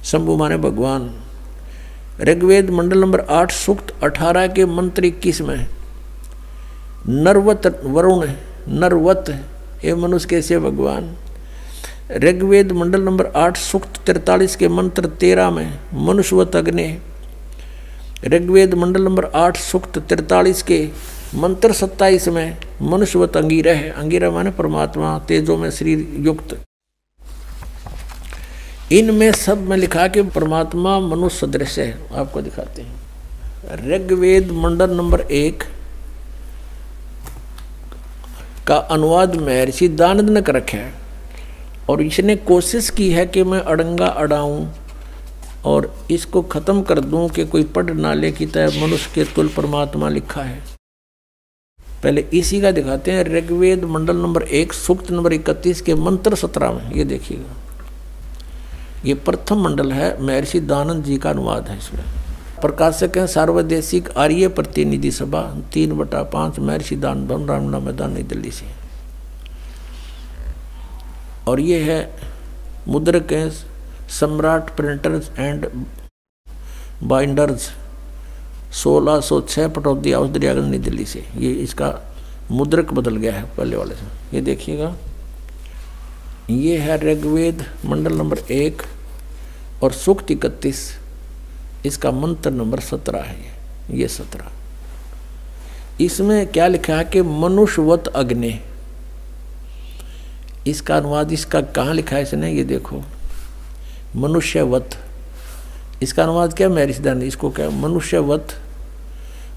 शंभु माने भगवान। ऋग्वेद मंडल नंबर 8 सूक्त 18 के मंत्र 21 में नरवत वरुण नरवत ये मनुष्य कैसे भगवान। ऋग्वेद मंडल नंबर 8 सूक्त 43 के मंत्र 13 में मनुष्यवत अग्नि। ऋग्वेद मंडल नंबर 8 सूक्त 43 के मंत्र 27 में मनुष्यवत अंगीरह है। अंगीरह माने परमात्मा तेजो में शरीर युक्त। इनमें सब में लिखा कि परमात्मा मनुष्य सदृश है। आपको दिखाते हैं। ऋग्वेद मंडल नंबर 1 का अनुवाद महर्षि दानद ने कर रखा है और इसने कोशिश की है कि मैं अड़ंगा अड़ाऊं और इसको खत्म कर दूं कि कोई पढ़ ना ले की तरह मनुष्य के तुल परमात्मा लिखा है। पहले इसी का दिखाते हैं। ऋग्वेद मंडल नंबर 1 सूक्त नंबर 31 के मंत्र 17 में ये देखिएगा। ये प्रथम मंडल है, महर्षि दानंद जी का अनुवाद है। इसमें प्रकाशक हैं सार्वदेशिक आर्य प्रतिनिधि सभा 3/5 महर्षि दानंद रामना मैदान नई दिल्ली से। और ये है मुद्रक हैं सम्राट printers and binders 1606 Pataudi house Daryaganj नई दिल्ली से। ये इसका मुद्रक बदल गया है पहले वाले से। ये देखिएगा। ये है ऋग्वेद मंडल नंबर 1 और सूक्त 31। इसका मंत्र नंबर 17 है। ये 17। इसमें क्या लिखा है कि मनुष्यवत अग्नि। इसका अनुवाद इसका कहाँ लिखा है इसने, ये देखो मनुष्यवत। इसका अनुवाद क्या महर्षि दानंद, इसको क्या मनुष्यवत।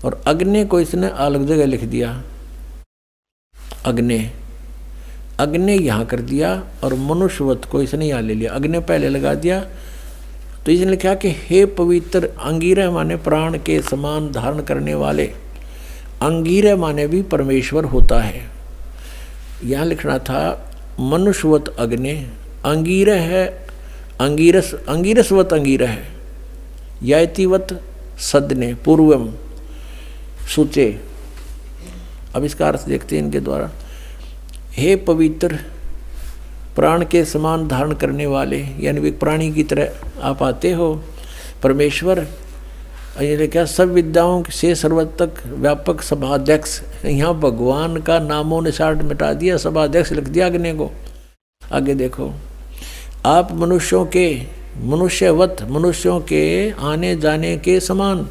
और अग्नि को इसने अलग जगह लिख दिया। अग्नि अग्नि यहाँ कर दिया और मनुष्यवत को इसने यहाँ ले लिया। अग्नि पहले लगा दिया तो इसने लिखा कि हे पवित्र अंगीरह माने प्राण के समान धारण करने वाले। अंगीरह माने भी परमेश्वर होता है। यहाँ लिखना था मनुष्यवत अग्नि। अंगीरह है अंगीरस, अंगीरसवत अंगीरह है। यातिवत सदने पूर्वम सूचे। अब इसका अर्थ देखते हैं इनके द्वारा। हे पवित्र प्राण के समान धारण करने वाले, यानी वे प्राणी की तरह आप आते हो परमेश्वर। ये क्या सब विद्याओं से सर्वतक व्यापक सभाध्यक्ष। यहाँ भगवान का नामों निशान मिटा दिया, सभाध्यक्ष लिख दिया अग्नि को। आगे देखो, आप मनुष्यों के मनुष्यवत मनुष्यों के आने जाने के समान।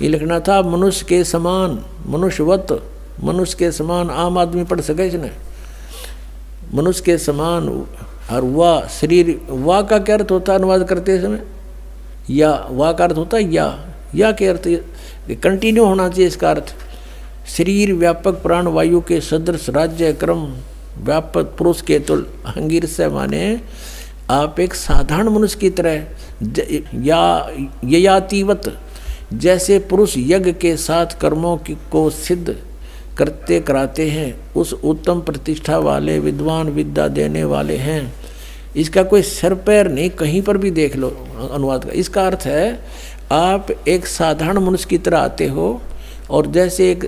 ये लिखना था मनुष्य के समान, मनुष्यवत मनुष्य के समान। आम आदमी पढ़ सके इसने। मनुष्य के समान। और वाह शरीर, वाह का क्या अर्थ होता है अनुवाद करते समय? या वाह का अर्थ होता है या के अर्थ कंटिन्यू होना चाहिए इसका अर्थ। शरीर व्यापक प्राण वायु के सदृश राज्य क्रम व्यापक पुरुष के तुल। अंगीर से माने आप एक साधारण मनुष्य की तरह। या ययातिवत जैसे पुरुष यज्ञ के साथ कर्मों को सिद्ध करते कराते हैं, उस उत्तम प्रतिष्ठा वाले विद्वान विद्या देने वाले हैं। इसका कोई सिर पैर नहीं, कहीं पर भी देख लो अनुवाद का। इसका अर्थ है आप एक साधारण मनुष्य की तरह आते हो और जैसे एक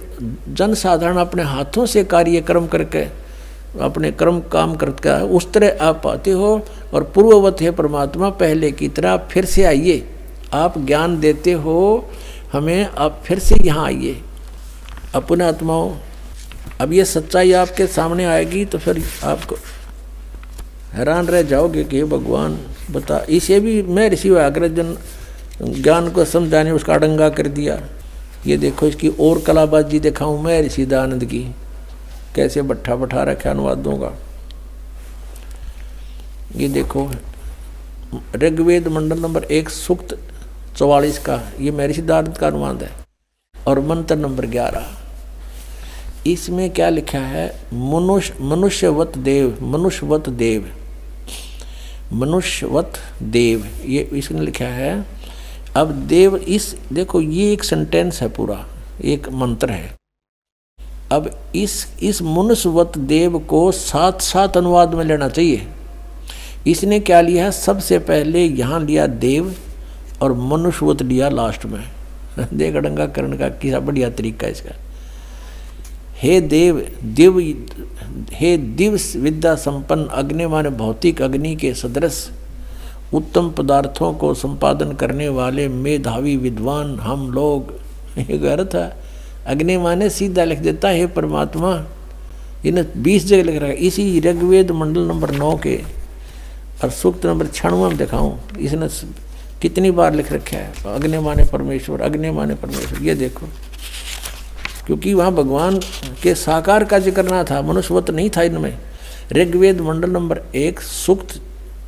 जन साधारण अपने हाथों से कार्यक्रम करके अपने कर्म काम करके उस तरह आप आते हो। और पूर्ववत है परमात्मा, पहले की तरह फिर से आइए। आप ज्ञान देते हो हमें, आप फिर से यहाँ आइए अपने आत्माओं। अब ये सच्चाई आपके सामने आएगी तो फिर आपको हैरान रह जाओगे कि भगवान बता। इसे भी मैं ऋषि व्याघ्रजन ज्ञान को समझाने उसका अड़ंगा कर दिया। ये देखो इसकी और कलाबाजी दिखाऊं मैं ऋषि दानंद की, कैसे बट्ठा बैठा रखा अनुवादों का। ये देखो ऋग्वेद मंडल नंबर 1 सूक्त 44 का ये महर्षि दानंद का अनुवाद है। और मंत्र नंबर 11 इसमें क्या लिखा है? मनुष्यवत देव, मनुष्यवत देव, मनुष्यवत देव, ये इसने लिखा है। अब देव, इस देखो ये एक सेंटेंस है, पूरा एक मंत्र है। अब इस मनुष्यवत देव को साथ साथ अनुवाद में लेना चाहिए। इसने क्या लिया है? सबसे पहले यहाँ लिया देव और मनुष्यवत लिया लास्ट में। देख अड़ंगा करण का किसा बढ़िया तरीका इसका। हे देव, दिव, हे दिव विद्या संपन्न अग्नि माने भौतिक अग्नि के सदृश उत्तम पदार्थों को संपादन करने वाले मेधावी विद्वान हम लोग। ये अर्थ है। अग्नि माने सीधा लिख देता है परमात्मा, इन्हें 20 जगह लिख रखा है। इसी ऋग्वेद मंडल नंबर 9 के और सूक्त नंबर 96 में दिखाऊं इसने कितनी बार लिख रखा है अग्नि माने परमेश्वर, अग्नि माने परमेश्वर। ये देखो, क्योंकि वहाँ भगवान के साकार का जिक्र ना था, मनुष्यवत नहीं था इनमें। ऋग्वेद मंडल नंबर 1 सूक्त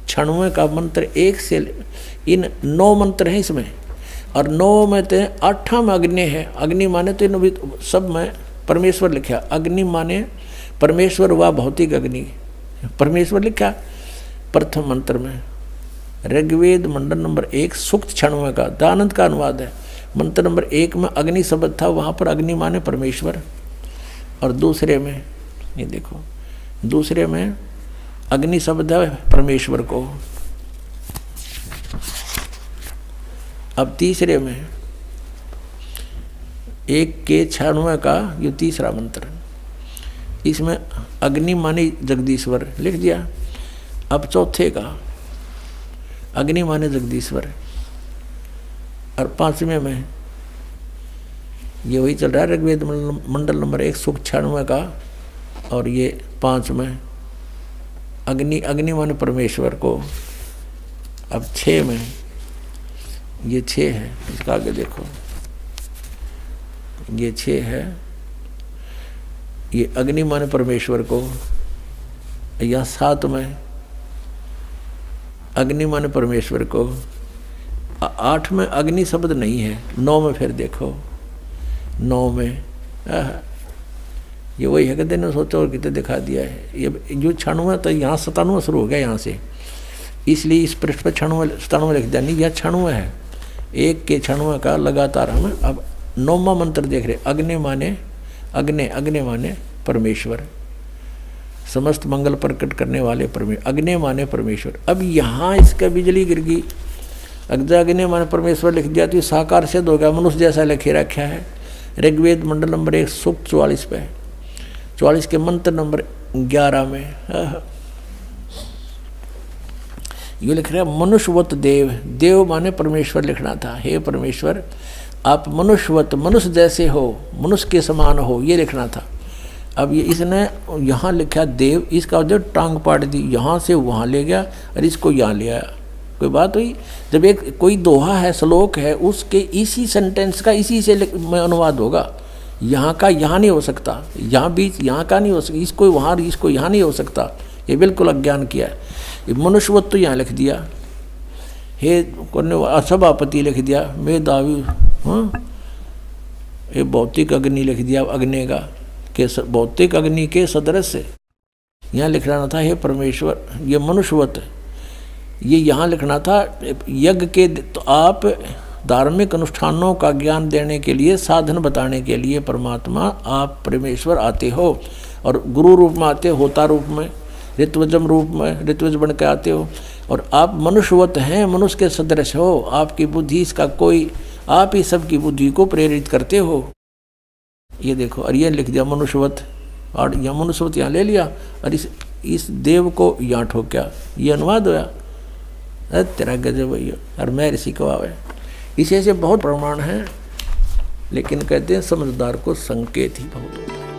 96 का मंत्र 1 से इन 9 मंत्र हैं इसमें, और 9 में तो 8 में अग्नि है। अग्नि माने तो इन सब में परमेश्वर लिखा। अग्नि माने परमेश्वर व भौतिक अग्नि, परमेश्वर लिखा प्रथम मंत्र में। ऋग्वेद मंडल नंबर 1 सूक्त 96 का दानंद का अनुवाद है। मंत्र नंबर 1 में अग्नि शब्द था, वहाँ पर अग्नि माने परमेश्वर। और दूसरे में ये देखो, दूसरे में अग्नि शब्द है परमेश्वर को। अब तीसरे में 1 के 96 का ये तीसरा मंत्र, इसमें अग्नि माने जगदीश्वर लिख दिया। अब चौथे का अग्नि माने जगदीश्वर, और 5वें में ये वही चल रहा है ऋग्वेद मंडल नंबर 1 सूक्त 96 का, और ये 5 में अग्नि, अग्नि माने परमेश्वर को। अब 6 में ये 6 है, इसका आगे देखो, ये 6 है, ये अग्नि माने परमेश्वर को। या 7 में अग्नि माने परमेश्वर को। 8 में अग्नि शब्द नहीं है। 9 में फिर देखो, 9 में ये वही है, कहते ने सोचा और कितने दिखा दिया है। ये जो 96 तो यहाँ 97 शुरू हो गया यहाँ से, इसलिए इस पृष्ठ पर 96 लिख दिया। नहीं, यह 96 है, 1 के 96 का लगातार हम अब 9वां मंत्र देख रहे। अग्नि माने अग्नि, अग्नि माने परमेश्वर, समस्त मंगल प्रकट करने वाले परमेश्वर। अग्नि माने परमेश्वर। अब यहाँ इसका बिजली गिर गई। अग्नि माने परमेश्वर लिख दिया तो ये साकार सिद्ध हो गया, मनुष्य जैसा लिखे रखा है। ऋग्वेद मंडल नंबर 1 सूक्त 44 पे, 44 के मंत्र नंबर 11 में ये लिख रहा है मनुष्यवत देव। देव माने परमेश्वर लिखना था। हे परमेश्वर, आप मनुष्यवत, मनुष्य जैसे हो, मनुष्य के समान हो, ये लिखना था। अब ये इसने यहाँ लिखा देव, इसका जो टांग पाट दी, यहाँ से वहाँ ले गया और इसको यहाँ ले आया। कोई बात हुई? जब एक कोई दोहा है, श्लोक है, उसके इसी सेंटेंस का इसी से में अनुवाद होगा। यहाँ का यहाँ नहीं हो सकता, यहाँ बीच यहाँ का नहीं हो सकता, इसको वहाँ, इसको यहाँ नहीं हो सकता। ये बिल्कुल अज्ञान किया है। ये मनुष्यवत तो यहाँ लिख दिया, हे सभापति लिख दिया, मेधावी, हाँ, ये भौतिक अग्नि लिख दिया, अग्नि का के भौतिक अग्नि के सदृश यहाँ लिखना था। हे परमेश्वर, ये मनुष्यवत, ये यहाँ लिखना था यज्ञ के। तो आप धार्मिक अनुष्ठानों का ज्ञान देने के लिए, साधन बताने के लिए परमात्मा आप परमेश्वर आते हो, और गुरु रूप में आते हो, होता रूप में, ऋत्वजम रूप में, ऋत्वज बन के आते हो, और आप मनुष्यवत हैं, मनुष्य के सदृश हो। आपकी बुद्धि इसका कोई, आप ही सबकी बुद्धि को प्रेरित करते हो। ये देखो, और ये लिख दिया मनुष्यवत, और यह मनुष्यवत यहाँ ले लिया, और इस देव को यहाँ ठोक्या। ये अनुवाद होया। तेरा गजब भैया, और मैं ऋषि को आवे। इसे से बहुत प्रमाण है, लेकिन कहते हैं समझदार को संकेत ही बहुत होता है।